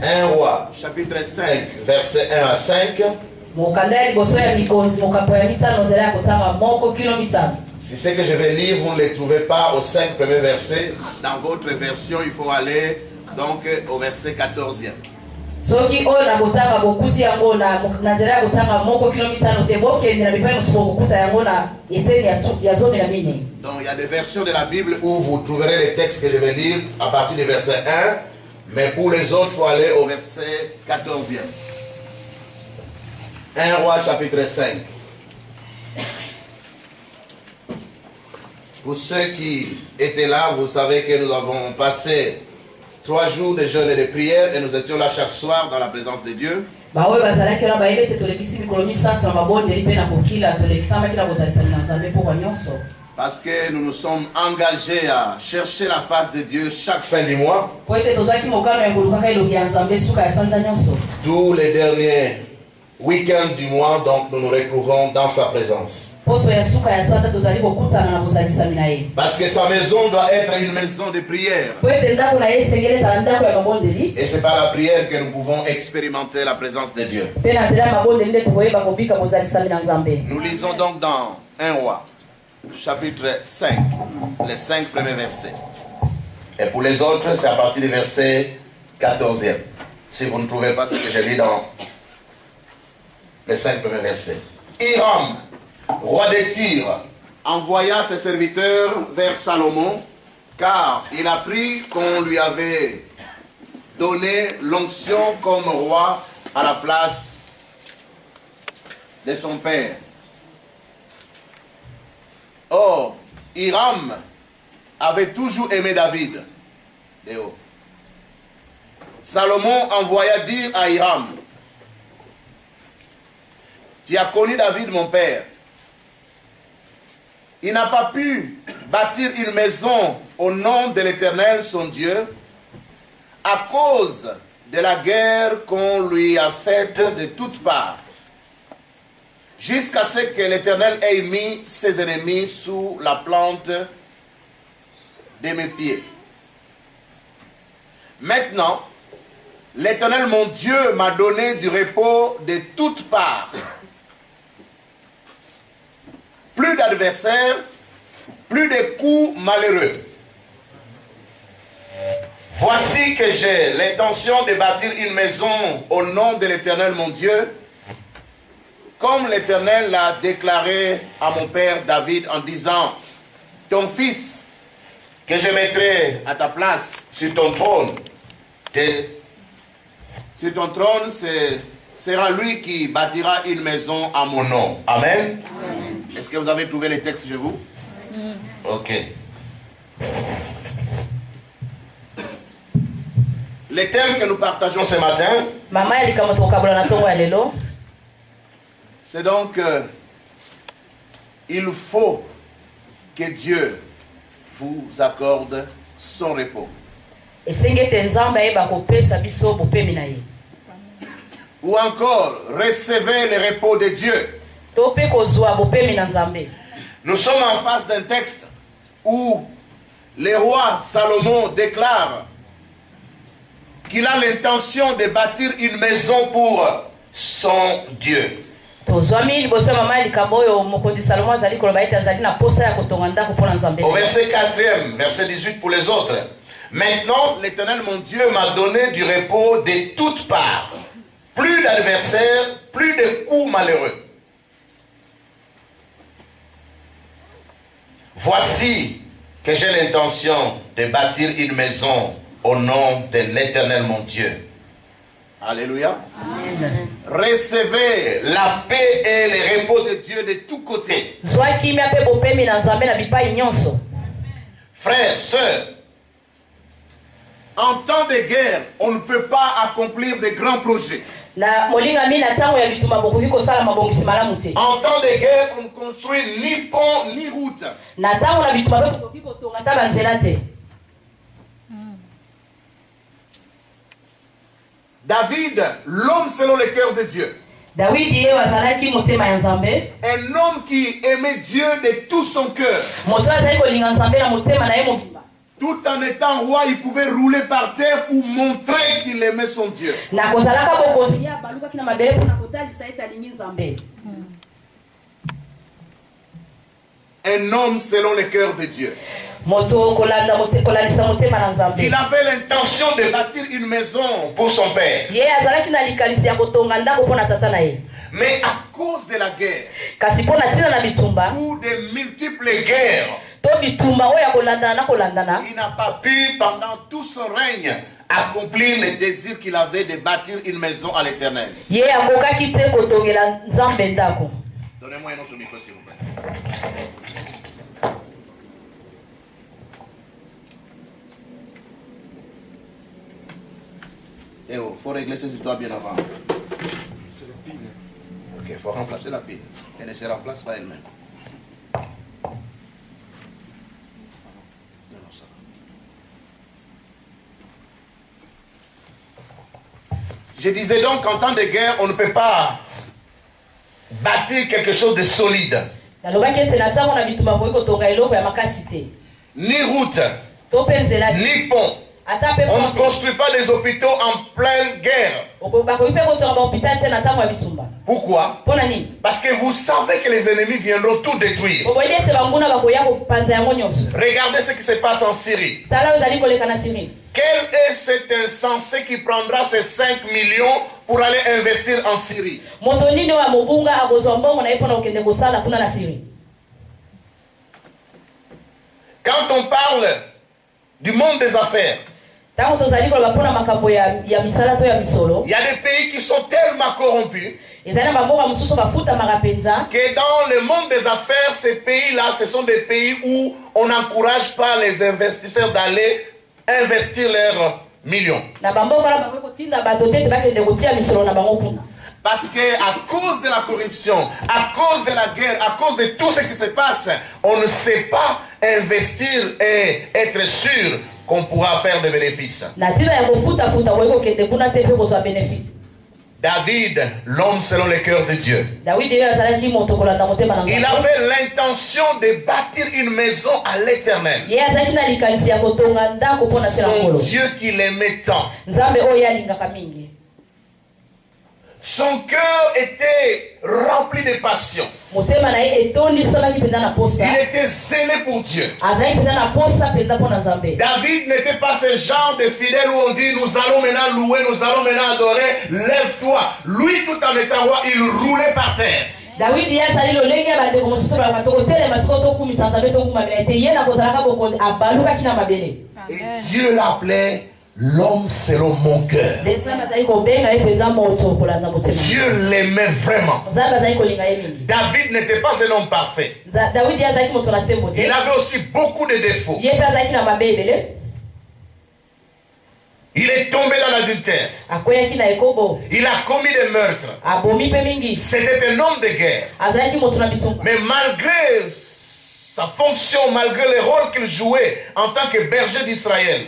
1 roi, chapitre 5, verset 1 à 5. Si c'est que je vais lire, vous ne les trouvez pas aux 5 premiers versets. Dans votre version, il faut aller donc au verset 14e. Donc il y a des versions de la Bible où vous trouverez les textes que je vais lire à partir du verset 1, mais pour les autres, il faut aller au verset 14e. 1 roi chapitre 5. Pour ceux qui étaient là, vous savez que nous avons passé 3 jours de jeûne et de prière et nous étions là chaque soir dans la présence de Dieu. Parce que nous nous sommes engagés à chercher la face de Dieu chaque fin du mois. Tous les derniers week-ends du mois, donc nous nous retrouvons dans sa présence. Parce que sa maison doit être une maison de prière. Et c'est par la prière que nous pouvons expérimenter la présence de Dieu. Nous lisons donc dans 1 roi, chapitre 5, les 5 premiers versets. Et pour les autres, c'est à partir du verset 14e. Si vous ne trouvez pas ce que je lis dans les 5 premiers versets. Hiram, roi de Tyr, envoya ses serviteurs vers Salomon, car il apprit qu'on lui avait donné l'onction comme roi à la place de son père. Or, Hiram avait toujours aimé David. Salomon envoya dire à Hiram: tu as connu David, mon père. Il n'a pas pu bâtir une maison au nom de l'Éternel, son Dieu, à cause de la guerre qu'on lui a faite de toutes parts, jusqu'à ce que l'Éternel ait mis ses ennemis sous la plante de mes pieds. Maintenant, l'Éternel, mon Dieu, m'a donné du repos de toutes parts. Plus d'adversaires, plus de coups malheureux. Voici que j'ai l'intention de bâtir une maison au nom de l'Éternel mon Dieu, comme l'Éternel l'a déclaré à mon père David en disant: ton fils que je mettrai à ta place sur ton trône, sera lui qui bâtira une maison à mon nom. Amen. Amen. Est-ce que vous avez trouvé les textes chez vous? Ok. Les thèmes que nous partageons ce matin, c'est donc il faut que Dieu vous accorde son repos. Ou encore, recevez le repos de Dieu. Nous sommes en face d'un texte où le roi Salomon déclare qu'il a l'intention de bâtir une maison pour son Dieu. Au verset 4e, verset 18 pour les autres. Maintenant, l'Éternel mon Dieu m'a donné du repos de toutes parts. Plus d'adversaires, plus de coups malheureux. Voici que j'ai l'intention de bâtir une maison au nom de l'Éternel mon Dieu. Alléluia. Amen. Recevez la paix et le repos de Dieu de tous côtés. Frères, sœurs, en temps de guerre, on ne peut pas accomplir de grands projets. En temps de guerre, on ne construit ni pont ni route. David, l'homme selon le cœur de Dieu. Un homme qui aimait Dieu de tout son cœur. Tout en étant roi, il pouvait rouler par terre pour montrer qu'il aimait son Dieu. Un homme selon le cœur de Dieu. Il avait l'intention de bâtir une maison pour son père. Mais à cause de la guerre, ou de multiples guerres, il n'a pas pu, pendant tout son règne, accomplir le désir qu'il avait de bâtir une maison à l'Éternel. Donnez-moi un autre micro, s'il vous plaît. Eh oh, il faut régler cette histoire bien avant. C'est la pile. Ok, il faut remplacer la pile. Elle ne se remplace pas elle-même. Je disais donc qu'en temps de guerre, on ne peut pas bâtir quelque chose de solide. Ni route, ni pont. On ne construit pas des hôpitaux en pleine guerre. Pourquoi? Parce que vous savez que les ennemis viendront tout détruire. Regardez ce qui se passe en Syrie. Quel est cet insensé qui prendra ces 5 millions pour aller investir en Syrie? Quand on parle du monde des affaires, il y a des pays qui sont tellement corrompus que dans le monde des affaires, ces pays-là, ce sont des pays où on n'encourage pas les investisseurs d'aller investir leurs millions. Parce qu'à cause de la corruption, à cause de la guerre, à cause de tout ce qui se passe, on ne sait pas investir et être sûr qu'on pourra faire des bénéfices. David, l'homme selon le cœur de Dieu, il avait l'intention de bâtir une maison à l'Éternel. Son Dieu qui l'aimait tant. Son cœur était rempli de passion. Il était zélé pour Dieu. David n'était pas ce genre de fidèle où on dit nous allons maintenant louer, nous allons maintenant adorer, lève-toi. Lui, tout en étant roi, il roulait par terre. Et Dieu l'appelait l'homme selon mon cœur. Dieu l'aimait vraiment. David n'était pas un homme parfait. Il avait aussi beaucoup de défauts. Il est tombé dans l'adultère. Il a commis des meurtres. C'était un homme de guerre. Mais malgré sa fonction, malgré le rôle qu'il jouait en tant que berger d'Israël,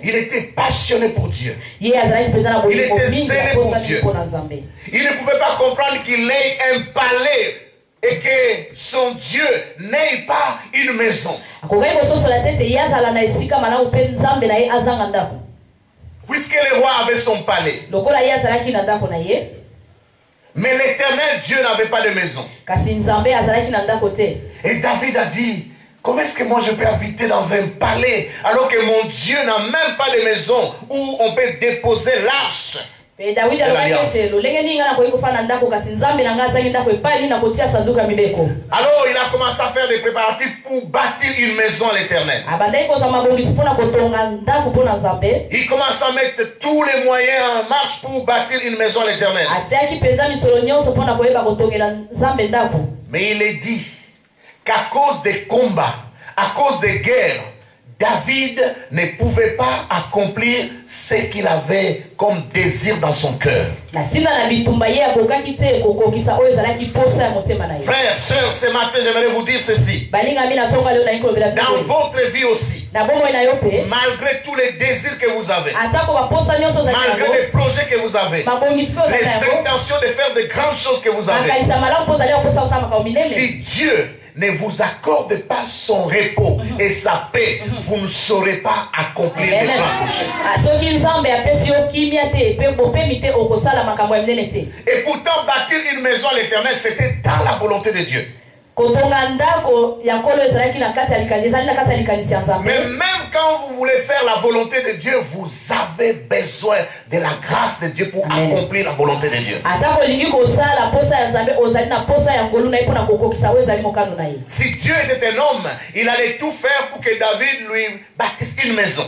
il était passionné pour Dieu. Il était zélé pour Dieu. Il ne pouvait pas comprendre qu'il ait un palais et que son Dieu n'ait pas une maison. Puisque le roi avait son palais, mais l'Éternel Dieu n'avait pas de maison. Et David a dit, comment est-ce que moi je peux habiter dans un palais alors que mon Dieu n'a même pas de maison où on peut déposer l'arche de l'alliance? Alors il a commencé à faire des préparatifs pour bâtir une maison à l'Éternel. Il commence à mettre tous les moyens en marche pour bâtir une maison à l'Éternel. Mais il est dit qu'à cause des combats, à cause des guerres, David ne pouvait pas accomplir ce qu'il avait comme désir dans son cœur. Frères, sœurs, ce matin, j'aimerais vous dire ceci. Dans votre vie aussi, malgré tous les désirs que vous avez, malgré les projets que vous avez, les intentions de faire de grandes choses que vous avez, si Dieu ne vous accorde pas son repos et sa paix, vous ne saurez pas accomplir les plans. Et pourtant, bâtir une maison à l'Éternel, c'était dans la volonté de Dieu. Mais même quand vous voulez faire la volonté de Dieu, vous avez besoin de la grâce de Dieu pour accomplir la volonté de Dieu. Si Dieu était un homme, il allait tout faire pour que David lui bâtisse une maison.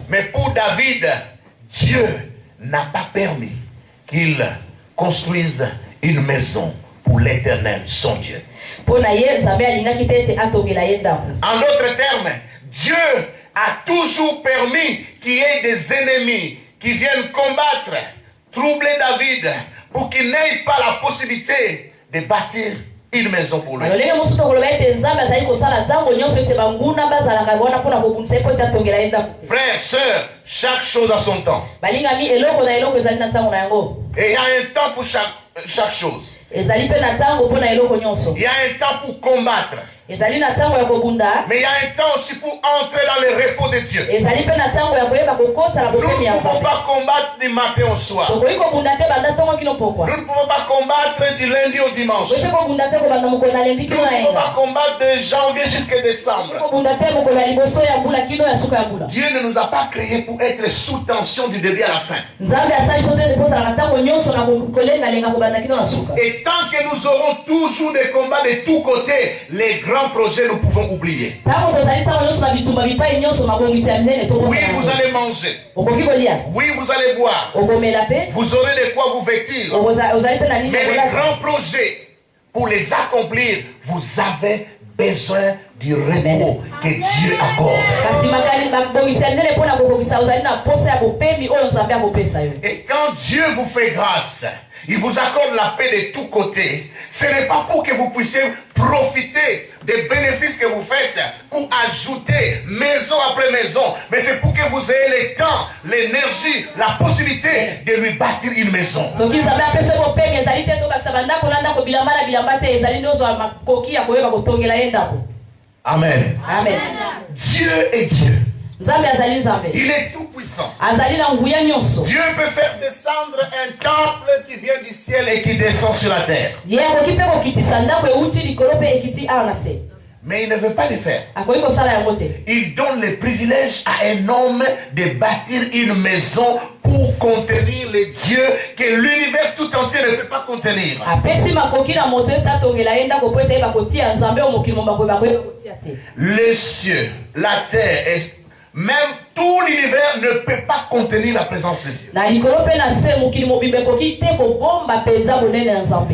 Mais pour David, Dieu n'a pas permis qu'il construise une maison pour l'Éternel, son Dieu. En d'autres termes, Dieu a toujours permis qu'il y ait des ennemis qui viennent combattre, troubler David, pour qu'il n'ait pas la possibilité de bâtir une maison pour lui. Frères, sœurs, chaque chose a son temps. Et il y a un temps pour chaque chose. Il y a un temps pour combattre. Mais il y a un temps aussi pour entrer dans le repos de Dieu. Nous ne pouvons pas combattre du matin au soir. Nous ne pouvons pas combattre du lundi au dimanche. Nous ne pouvons pas combattre de janvier jusqu'à décembre. Dieu ne nous a pas créés pour être sous tension du début à la fin. Et tant que nous aurons toujours des combats de tous côtés, les grands projets nous pouvons oublier. Oui, vous allez manger. Oui, vous allez boire. Vous aurez de quoi vous vêtir. Mais les grands projets, pour les accomplir, vous avez besoin du repos que Dieu accorde. Et quand Dieu vous fait grâce, il vous accorde la paix de tous côtés. Ce n'est pas pour que vous puissiez profiter des bénéfices que vous faites pour ajouter maison après maison, mais c'est pour que vous ayez le temps, l'énergie, la possibilité de lui bâtir une maison. Amen. Amen. Dieu est Dieu. Il est tout puissant. Dieu peut faire descendre un temple qui vient du ciel et qui descend sur la terre. Mais il ne veut pas le faire. Il donne le privilège à un homme de bâtir une maison pour contenir les dieux que l'univers tout entier ne peut pas contenir. Les cieux, la terre et même tout l'univers ne peut pas contenir la présence de Dieu.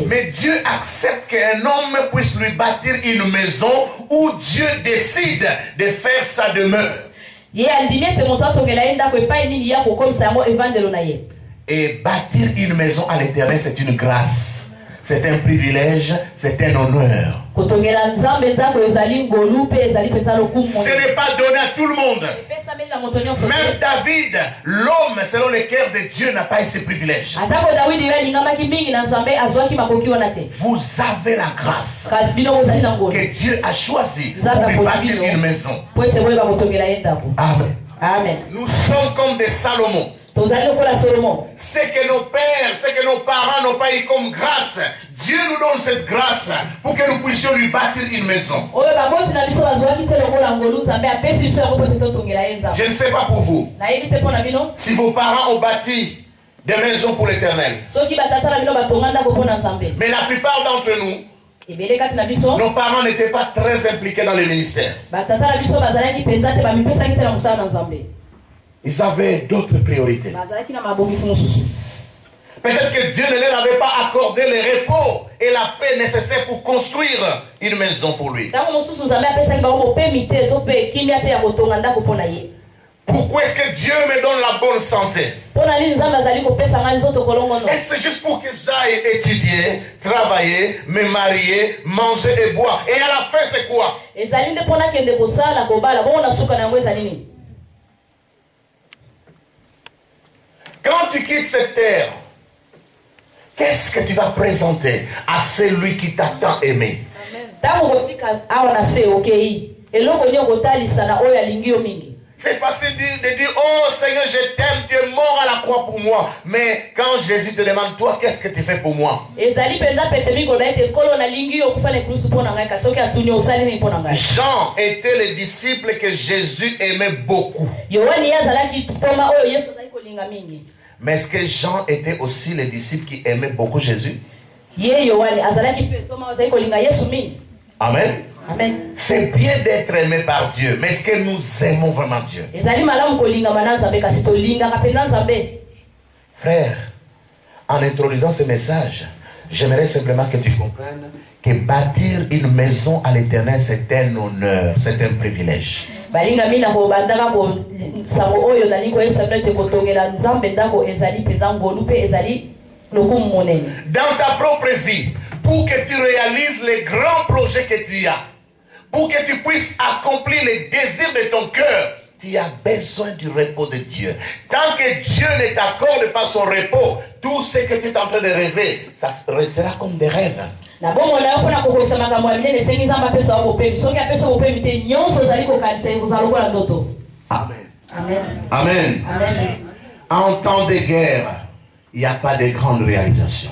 Mais Dieu accepte qu'un homme puisse lui bâtir une maison où Dieu décide de faire sa demeure. Et bâtir une maison à l'Éternel, c'est une grâce. C'est un privilège, c'est un honneur. Ce n'est pas donné à tout le monde. Même David, l'homme selon le cœur de Dieu, n'a pas eu ce privilège. Vous avez la grâce que Dieu a choisi pour lui bâtir une maison. Amen. Amen. Nous sommes comme des Salomon. Ce que nos pères, ce que nos parents n'ont pas eu comme grâce, Dieu nous donne cette grâce pour que nous puissions lui bâtir une maison. Je ne sais pas pour vous, si vos parents ont bâti des maisons pour l'Éternel. Mais la plupart d'entre nous, nos parents n'étaient pas très impliqués dans les ministères. Ils avaient d'autres priorités. Peut-être que Dieu ne leur avait pas accordé le repos et la paix nécessaires pour construire une maison pour lui. Pourquoi est-ce que Dieu me donne la bonne santé? Est-ce juste pour que j'aille étudier, travailler, me marier, manger et boire? Et à la fin, c'est quoi? Quand tu quittes cette terre, qu'est-ce que tu vas présenter à celui qui t'a tant aimé? C'est facile de dire, oh Seigneur, je t'aime, tu es mort à la croix pour moi. Mais quand Jésus te demande, toi, qu'est-ce que tu fais pour moi? Jean était le disciple que Jésus aimait beaucoup. Mais est-ce que Jean était aussi le disciple qui aimait beaucoup Jésus? Amen. Amen. C'est bien d'être aimé par Dieu, mais est-ce que nous aimons vraiment Dieu? Frère, en introduisant ce message, j'aimerais simplement que tu comprennes que bâtir une maison à l'Éternel, c'est un honneur, c'est un privilège. Dans ta propre vie, pour que tu réalises les grands projets que tu as, pour que tu puisses accomplir les désirs de ton cœur, tu as besoin du repos de Dieu. Tant que Dieu ne t'accorde pas son repos, tout ce que tu es en train de rêver, ça restera comme des rêves. Amen. Amen. Amen. Amen. En temps de guerre, il n'y a pas de grande réalisation.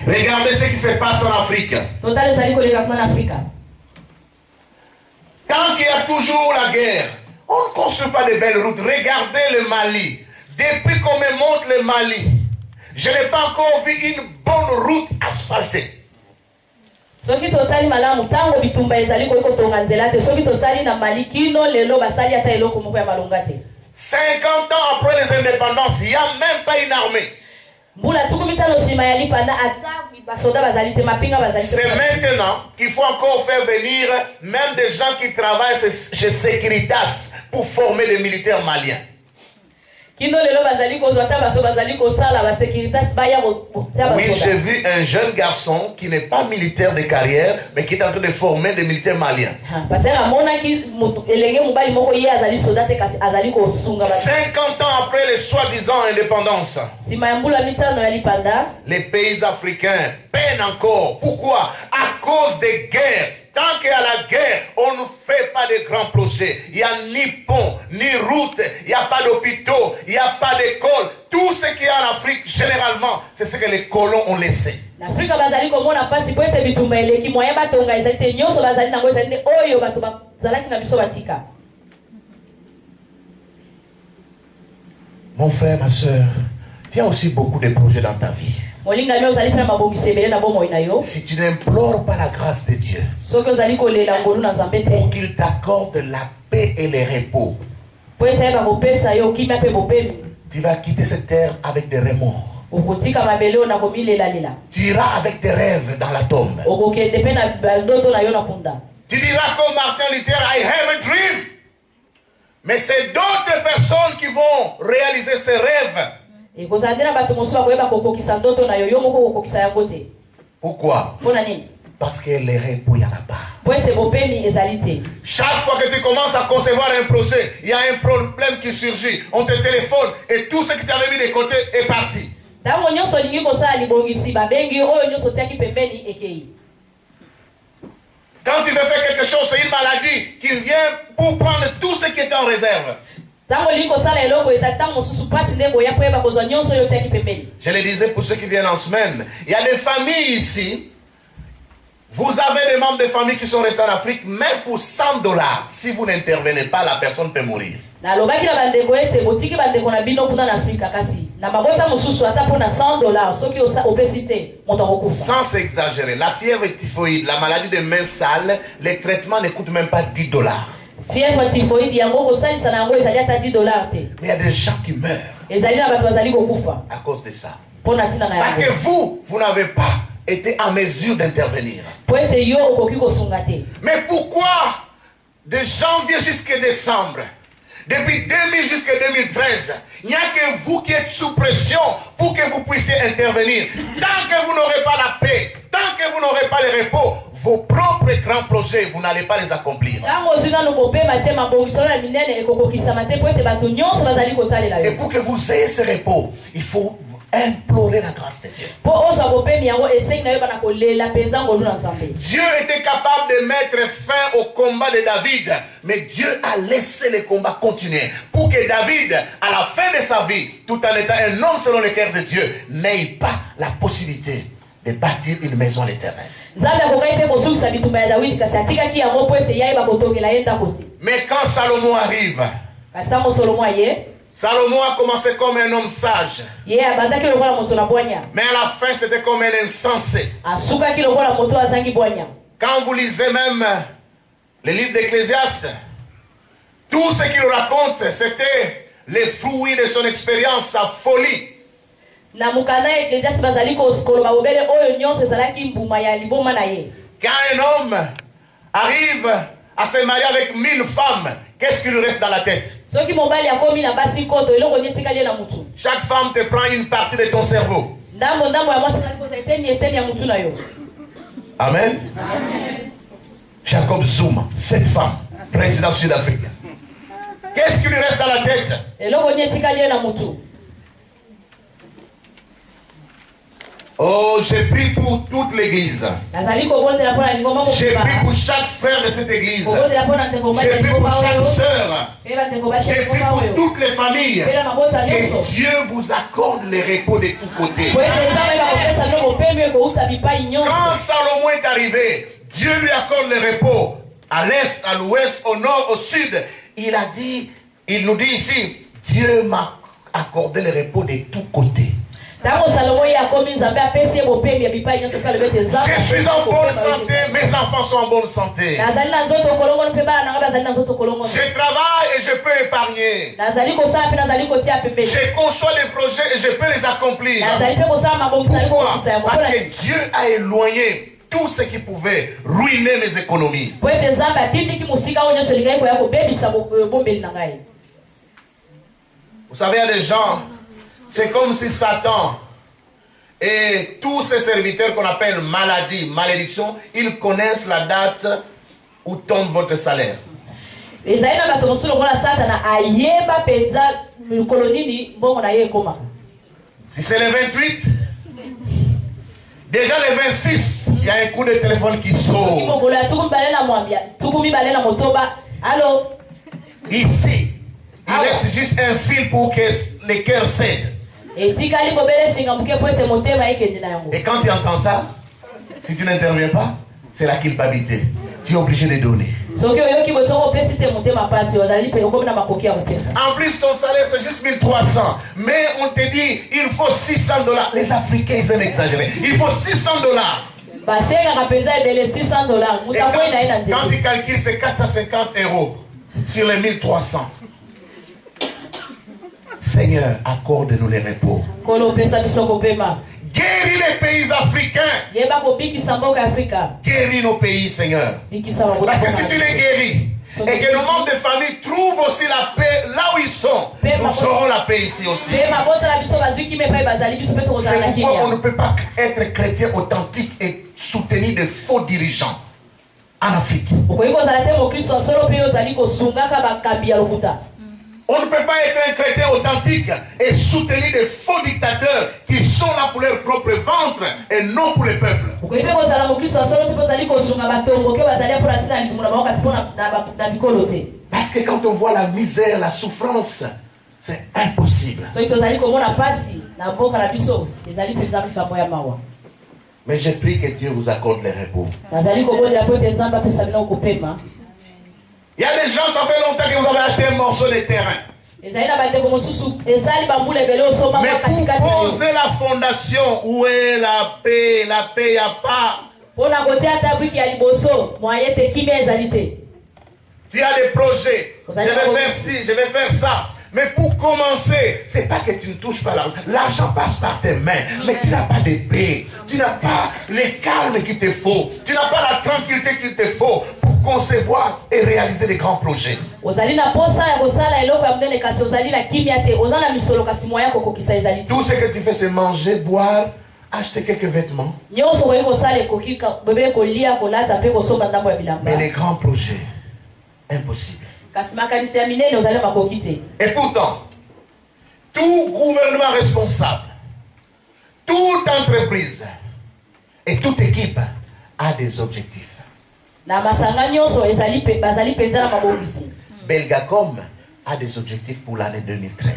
Regardez ce qui se passe en Afrique. Tant qu'il y a toujours la guerre, on ne construit pas de belles routes. Regardez le Mali. Depuis qu'on me montre le Mali, je n'ai pas encore vu une bonne route asphaltée. 50 ans après les indépendances, il n'y a même pas une armée. C'est maintenant qu'il faut encore faire venir même des gens qui travaillent chez Securitas pour former les militaires maliens. Oui, j'ai vu un jeune garçon qui n'est pas militaire de carrière, mais qui est en train de former des militaires maliens. 50 ans après les soi-disant indépendance, les pays africains peinent encore. Pourquoi? À cause des guerres. Tant qu'il y a la guerre, on ne fait pas de grands projets. Il n'y a ni pont, ni route, il n'y a pas d'hôpitaux, il n'y a pas d'école. Tout ce qu'il y a en Afrique, généralement, c'est ce que les colons ont laissé. Mon frère, ma soeur, tu as aussi beaucoup de projets dans ta vie. Si tu n'implores pas la grâce de Dieu pour qu'il t'accorde la paix et le repos, tu vas quitter cette terre avec des remords. Tu iras avec tes rêves dans la tombe. Tu diras comme Martin Luther, I have a dream. Mais c'est d'autres personnes qui vont réaliser ces rêves. Pourquoi? Parce que les repos, il n'y en a pas. Chaque fois que tu commences à concevoir un projet, il y a un problème qui surgit. On te téléphone et tout ce que tu avais mis de côté est parti. Quand tu veux faire quelque chose, c'est une maladie qui vient pour prendre tout ce qui est en réserve. Je le disais pour ceux qui viennent en semaine, il y a des familles ici. Vous avez des membres de famille qui sont restés en Afrique, même pour $100. Si vous n'intervenez pas, la personne peut mourir. Sans exagérer, la fièvre typhoïde, la maladie de mains sales, les traitements ne coûtent même pas $10. Mais il y a des gens qui meurent à cause de ça. Parce que vous n'avez pas été en mesure d'intervenir. Mais pourquoi de janvier jusqu'à décembre, depuis 2000 jusqu'à 2013, il n'y a que vous qui êtes sous pression pour que vous puissiez intervenir. Tant que vous n'aurez pas la paix, tant que vous n'aurez pas le repos, vos propres grands projets, vous n'allez pas les accomplir. Et pour que vous ayez ce repos, il faut implorer la grâce de Dieu. Dieu était capable de mettre fin au combat de David, mais Dieu a laissé le combat continuer pour que David, à la fin de sa vie, tout en étant un homme selon le cœur de Dieu, n'ait pas la possibilité de bâtir une maison à l'Éternel. Mais quand Salomon arrive, Salomon a commencé comme un homme sage. Mais à la fin, c'était comme un insensé. Quand vous lisez même les livres d'Ecclésiaste, tout ce qu'il raconte, c'était les fruits de son expérience, sa folie. Quand un homme arrive à se marier avec 1000 femmes, qu'est-ce qui lui reste dans la tête? Chaque femme te prend une partie de ton cerveau. Amen. Amen. Jacob Zuma, cette femme, président sud-africain. Qu'est-ce qui lui reste dans la tête? Oh, j'ai prié pour toute l'église. J'ai prié pour chaque frère de cette église. J'ai prié pour chaque sœur. J'ai prié pour toutes les familles. Que Dieu vous accorde le repos de tous côtés. Quand Salomon est arrivé, Dieu lui accorde le repos. À l'est, à l'ouest, au nord, au sud. Il nous dit ici, Dieu m'a accordé le repos de tous côtés. Je suis en bonne santé, mes enfants sont en bonne santé. Je travaille et je peux épargner. Je conçois des projets et je peux les accomplir. Pourquoi? Parce que Dieu a éloigné tout ce qui pouvait ruiner mes économies. Vous savez, il y a des gens, c'est comme si Satan et tous ces serviteurs qu'on appelle maladie, malédiction, ils connaissent la date où tombe votre salaire. Si c'est le 28, déjà le 26, il y a un coup de téléphone qui sort. Ici, il reste juste un fil pour que les cœurs cèdent. Et quand tu entends ça, si tu n'interviens pas, c'est la culpabilité. Tu es obligé de donner. En plus, ton salaire c'est juste 1300. Mais on te dit, il faut $600. Les Africains, ils aiment exagérer. Il faut $600. Et quand tu calcules, c'est 450 € sur les 1300. Seigneur, accorde-nous les repos. Guéris les pays africains. Guéris nos pays, Seigneur. Parce que si tu les guéris et que nos membres de famille trouvent aussi la paix là où ils sont, nous aurons la paix ici aussi. C'est pourquoi on ne peut pas être chrétien authentique et soutenir de faux dirigeants en Afrique. On ne peut pas être un chrétien authentique et soutenir des faux dictateurs qui sont là pour leur propre ventre et non pour le peuple. Parce que quand on voit la misère, la souffrance, c'est impossible. Mais je prie que Dieu vous accorde le repos. Il y a des gens, ça fait longtemps que vous avez acheté un morceau de terrain. Mais pour poser la fondation, où est la paix? La paix, il n'y a pas. Tu as des projets. Je vais faire ci, je vais faire ça. Mais pour commencer, c'est pas que tu ne touches pas l'argent. L'argent passe par tes mains, mais tu n'as pas de paix. Tu n'as pas le calme qu'il te faut. Tu n'as pas la tranquillité qu'il te faut pour concevoir et réaliser des grands projets. Tout ce que tu fais, c'est manger, boire, acheter quelques vêtements. Mais les grands projets, impossible. Et pourtant, tout gouvernement responsable Toute entreprise et toute équipe a des objectifs. Belgacom a des objectifs pour l'année 2013.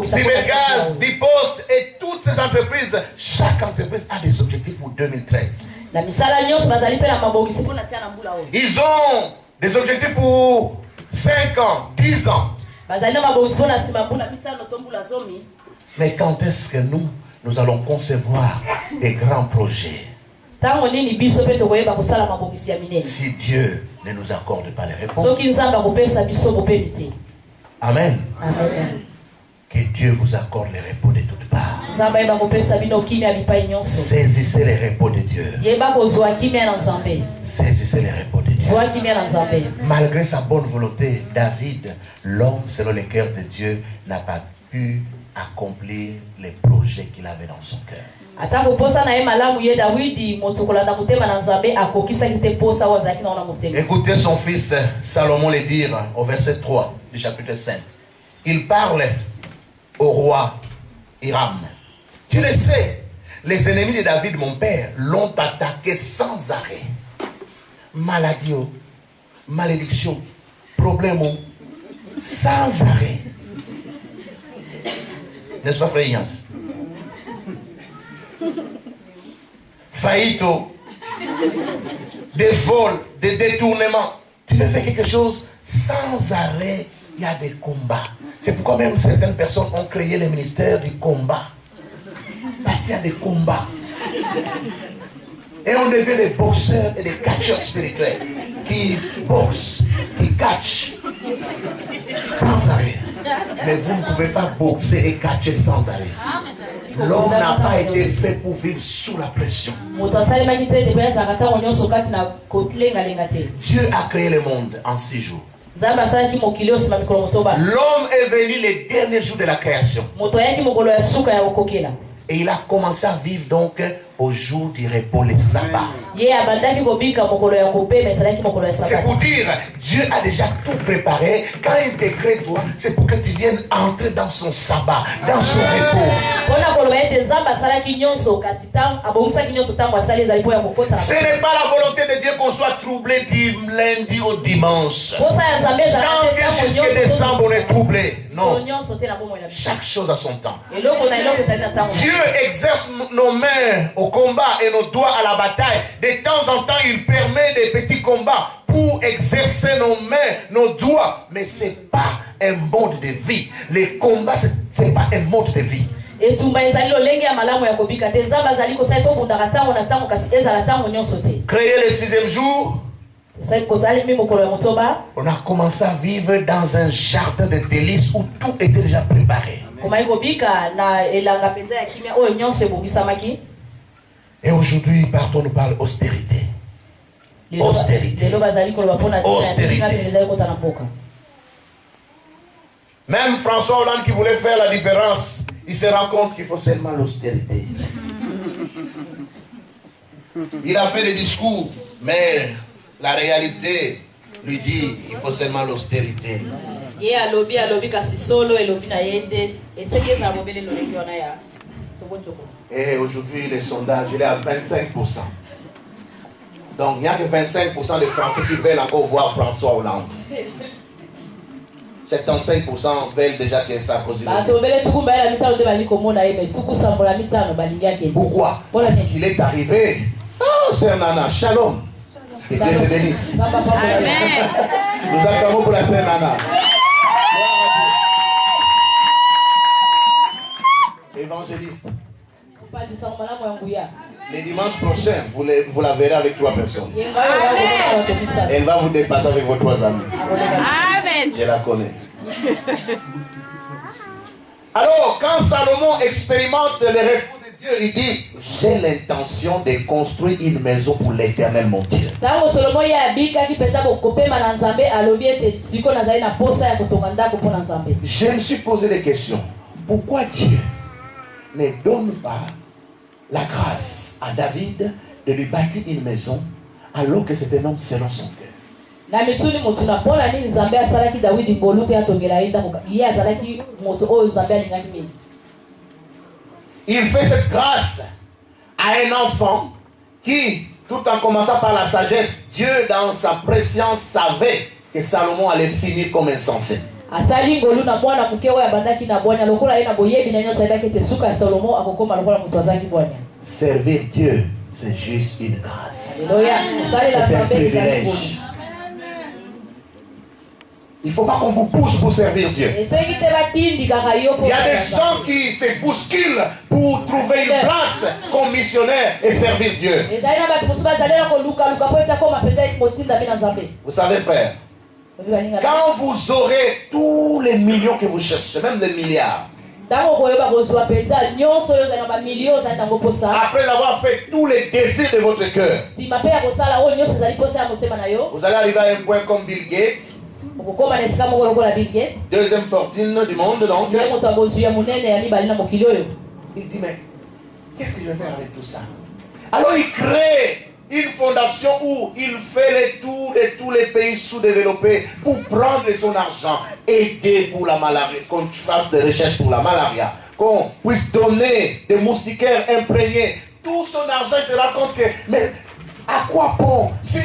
Cybergaz, Bipost et toutes ces entreprises, chaque entreprise a des objectifs pour 2013. Ils ont des objectifs pour 5 ans, 10 ans. Mais quand est-ce que nous allons concevoir des grands projets? Si Dieu ne nous accorde pas les réponses. Amen. Amen. Que Dieu vous accorde les repos de toutes parts. Saisissez les repos de Dieu. Saisissez les repos de Dieu. Malgré sa bonne volonté, David, l'homme selon le cœur de Dieu, n'a pas pu accomplir les projets qu'il avait dans son cœur. Écoutez son fils Salomon le dire au verset 3 du chapitre 5. Il parle au roi Hiram. Tu le sais, les ennemis de David, mon père, l'ont attaqué sans arrêt. Maladie, malédiction, problème, sans arrêt. N'est-ce pas, frère Ignace? Faillite, des vols, des détournements. Tu veux faire quelque chose sans arrêt, il y a des combats. C'est pourquoi même certaines personnes ont créé le ministère du combat. Parce qu'il y a des combats. Et on devient des boxeurs et des catcheurs spirituels qui boxent, qui catchent sans arrêt. Mais vous ne pouvez pas boxer et catcher sans arrêt. L'homme n'a pas été fait pour vivre sous la pression. Dieu a créé le monde en 6 jours. L'homme est venu les derniers jours de la création. Et il a commencé à vivre donc au jour du repos, le sabbat. C'est pour dire, Dieu a déjà tout préparé. Quand il te crée toi, c'est pour que tu viennes entrer dans son sabbat, dans son repos. Ce n'est pas la volonté de Dieu qu'on soit troublé du lundi au dimanche. Janvier jusqu'à décembre, on est troublé. Non. Chaque chose a son temps. Dieu exerce nos mains au combat et nos doigts à la bataille. De temps en temps, il permet des petits combats pour exercer nos mains, nos doigts. Mais ce n'est pas un mode de vie. Les combats, ce n'est pas un mode de vie. Créer le 6e jour, on a commencé à vivre dans un jardin de délices où tout était déjà préparé. Et aujourd'hui, pardon, nous parle austérité. Austérité. Austérité. Même François Hollande qui voulait faire la différence, il se rend compte qu'il faut seulement l'austérité. Il a fait des discours, mais la réalité lui dit qu'il faut seulement l'austérité. Et aujourd'hui, les sondages, il est à 25%. Donc, il n'y a que 25% des Français qui veulent encore voir François Hollande. 75% veulent déjà que Sarkozy. Pourquoi? Parce qu'il est arrivé. Oh, c'est Nana, shalom. Et Dieu te bénisse. Amen. Nous acclamons pour la sœur Nana. Évangéliste. Les dimanches prochains, vous la verrez avec 3 personnes. Amen. Elle va vous dépasser avec vos 3 amis. Amen. Je la connais. Alors, quand Salomon expérimente le repos de Dieu, il dit: j'ai l'intention de construire une maison pour l'Éternel mon Dieu. Je me suis posé des questions. Pourquoi Dieu ne donne pas la grâce à David de lui bâtir une maison alors que c'est un homme selon son cœur? il fait cette grâce à un enfant qui, tout en commençant par la sagesse, Dieu dans sa préscience savait que Salomon allait finir comme insensé. Servir Dieu, c'est juste une grâce. C'est un privilège. Il ne faut pas qu'on vous pousse pour servir Dieu. Il y a des gens qui se bousculent pour trouver une place comme missionnaire et servir Dieu. Vous savez, frère, quand vous aurez tous les millions que vous cherchez, même des milliards, après avoir fait tous les désirs de votre cœur, vous allez arriver à un point comme Bill Gates, deuxième fortune du monde, donc. Il dit, mais qu'est-ce que je vais faire avec tout ça? Alors il crée une fondation où il fait les tours de tous les pays sous-développés pour prendre son argent, aider pour la malaria, qu'on fasse des recherches pour la malaria, qu'on puisse donner des moustiquaires imprégnés. Tout son argent, il se rend compte que, mais à quoi bon si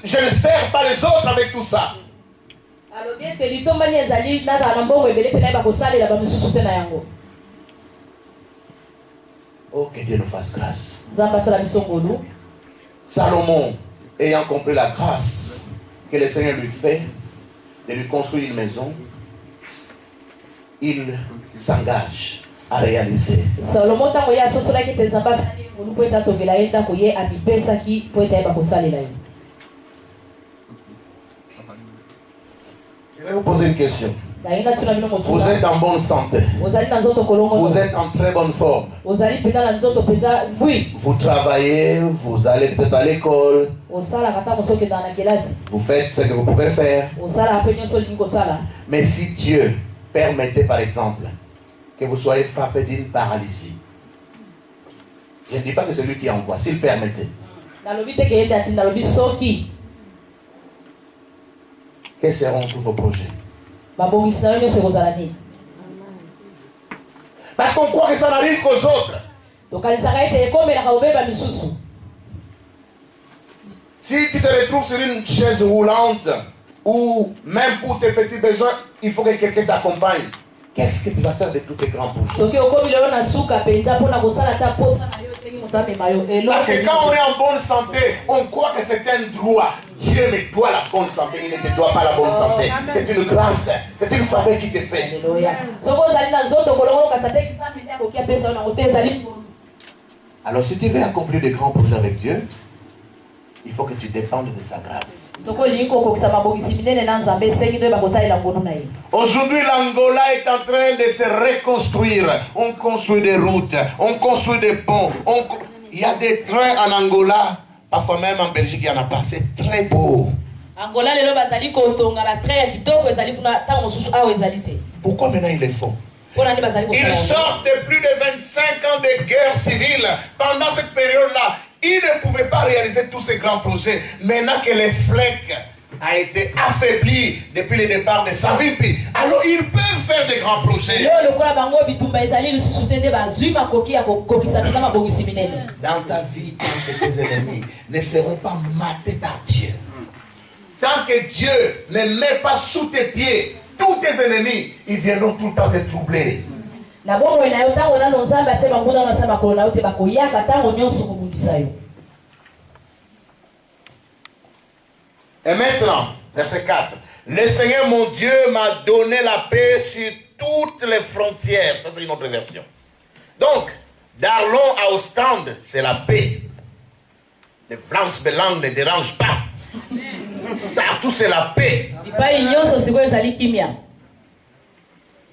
je ne sers pas les autres avec tout ça? Oh, que Dieu nous fasse grâce. Salomon, ayant compris la grâce que le Seigneur lui fait de lui construire une maison, il s'engage à réaliser. Je vais vous poser une question. Vous êtes en bonne santé. Vous êtes en très bonne forme. Vous travaillez, vous allez peut-être à l'école. Vous faites ce que vous pouvez faire. Mais si Dieu permettait, par exemple, que vous soyez frappé d'une paralysie, je ne dis pas que c'est lui qui envoie, s'il permettait, quels seront tous vos projets? Parce qu'on croit que ça n'arrive qu'aux autres. Si tu te retrouves sur une chaise roulante ou même pour tes petits besoins, il faut que quelqu'un t'accompagne. Qu'est-ce que tu vas faire de tous tes grands projets? Parce que quand on est en bonne santé, on croit que c'est un droit. Dieu me doit la bonne santé, il ne te doit pas la bonne santé. C'est une grâce, c'est une faveur qui te fait. Alors si tu veux accomplir des grands projets avec Dieu, il faut que tu dépendes de sa grâce. Aujourd'hui, l'Angola est en train de se reconstruire. On construit des routes, on construit des ponts. Il y a des trains en Angola, parfois même en Belgique, il n'y en a pas. C'est très beau. Pourquoi maintenant ils le font? Ils sortent de plus de 25 ans de guerre civile. Pendant cette période-là, ils ne pouvaient pas réaliser tous ces grands projets. Maintenant que les flecs a été affaibli depuis le départ de Savimbi, alors ils peuvent faire des grands projets. Dans ta vie, tant que tes ennemis ne seront pas matés par Dieu, tant que Dieu ne met pas sous tes pieds tous tes ennemis, ils viendront tout le temps te troubler. Et maintenant, verset 4. Le Seigneur mon Dieu m'a donné la paix sur toutes les frontières. Ça, c'est une autre version. Donc, d'Arlon à Ostende, c'est la paix. Les France Belang ne dérangent pas. Partout, c'est la paix.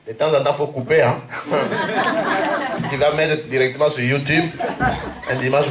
De temps en temps, il faut couper. Hein? Si tu vas mettre directement sur YouTube, un dimanche.